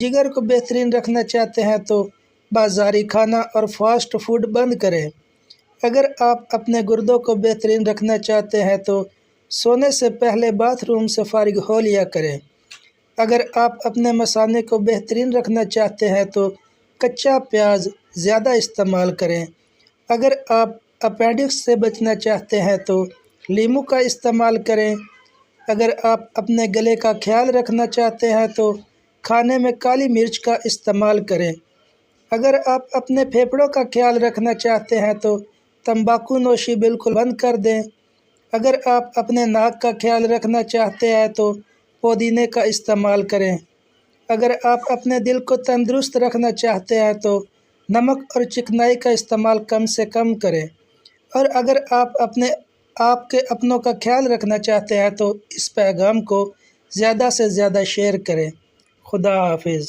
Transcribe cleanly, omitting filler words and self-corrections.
जिगर को बेहतरीन रखना चाहते हैं तो बाज़ारी खाना और फास्ट फूड बंद करें। अगर आप अपने गुर्दों को बेहतरीन रखना चाहते हैं तो सोने से पहले बाथरूम से फारिग हो लिया करें। अगर आप अपने मसाने को बेहतरीन रखना चाहते हैं तो कच्चा प्याज ज़्यादा इस्तेमाल करें। अगर आप अपेंडिक्स से बचना चाहते हैं तो लीमू का इस्तेमाल करें। अगर आप अपने गले का ख्याल रखना चाहते हैं तो खाने में काली मिर्च का इस्तेमाल करें। अगर आप अपने फेफड़ों का ख्याल रखना चाहते हैं तो तंबाकू नोशी बिल्कुल बंद कर दें। अगर आप अपने नाक का ख्याल रखना चाहते हैं तो पुदीने का इस्तेमाल करें। अगर आप अपने दिल को तंदुरुस्त रखना चाहते हैं तो नमक और चिकनाई का इस्तेमाल कम से कम करें। और अगर आप आपके अपनों का ख्याल रखना चाहते हैं तो इस पैगाम को ज़्यादा से ज़्यादा शेयर करें। खुदा हाफिज़।